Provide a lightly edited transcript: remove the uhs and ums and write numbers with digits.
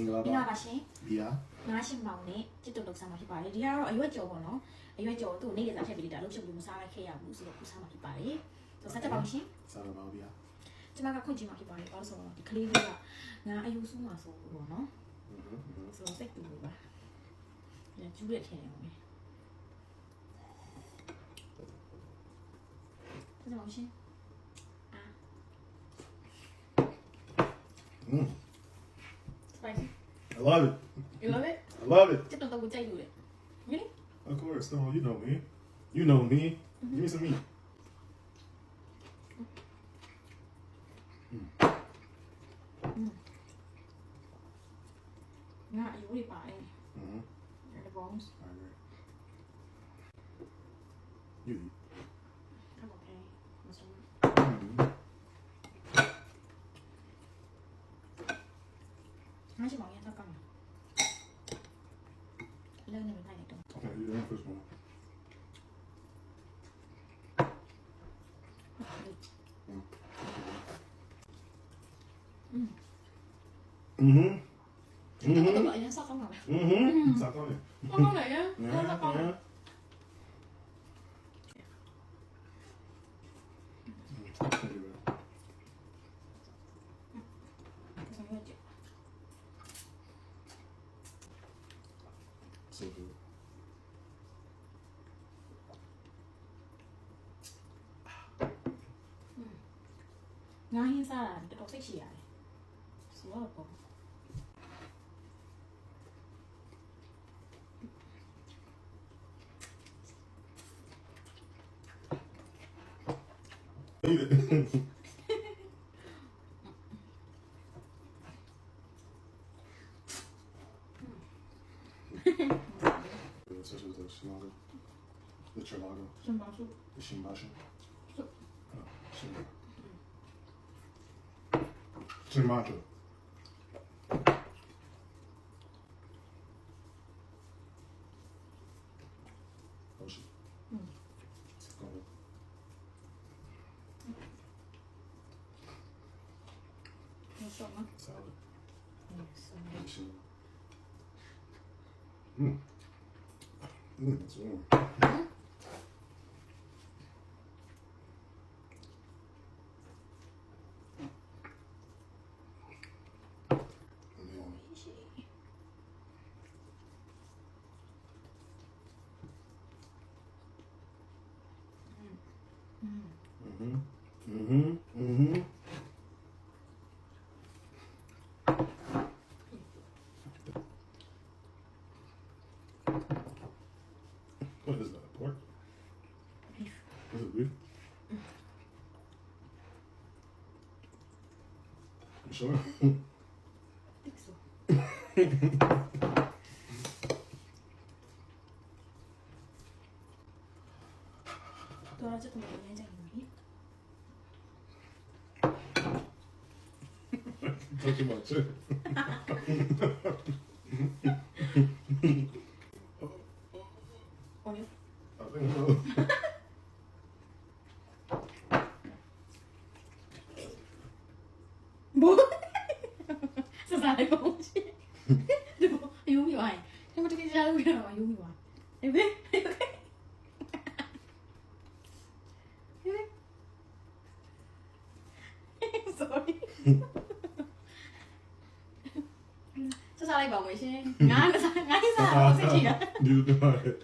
င်္ဂလာပါရှင် ဘီယာ ငါးရှင်မောင်နဲ့จิตတုတ်လောက်စားမှာဖြစ်ပါတယ်ဒီကတော့အရွက်ကြော်ပေါ့နော်အရွက်ကြော်သူ့နေ့ကစားဖြတ်ပြီးတာလို့ချုပ်ပြီးမစားလိုက်ခဲ့ရဘူးဆိုတော့ခုစားမှာဖြစ်ပါတယ်ဆိုစားချက်ပါရှင် စားရပါဘီယာ ကျမကခွင့်ကြည့်မှာဖြစ်ပါတယ်ဘာလို့ဆိုတော့ဒီကလေးလေးကငါအယူဆူးမှာဆိုပေါ့နော်ဆိုတော့စိတ်တူလို့ပါညကျူးရထင်တယ်ဟုတ်ဆက်ပါရှင်အာ spicy I love it you love it I love it จิตတုတ်ကိုကြိုက်လို့လေ really of course no you know me give me some meat ငါအယူတွေပါတယ် the bones I agree you eat I'm okay Mr. ငါရှိမောင်ရတော့ကောင်းတယ်လဲနေမထိုင်နေတော့ okay you done first one Tôi gọi nó sao không nào sao con này Con này nhá sao con này so good Ngá hiên xa là cái đồ thích chỉ à Số là có eat it such as the Shinaga, the Chalaga, Xem báo số the Shimbashi. Soup. Shimacho. Oh shit. Go ahead. Nó sống á Salad. Sống And shit. It's warm. And then what is that? Pork? Beef Is it beef? You sure? Thích số Tôi đã chất một cái dành một ít Talking about shit. Ôi I think so. Bố Sao ra đấy bố chứ Bố Yêu mì hoài Thế mà tôi ra đâu kia nào yêu mì hoài Em biết Sorry Sao ra đây bảo mày chứ Ngái sao Ngái sao Không sẽ chỉ à You know it.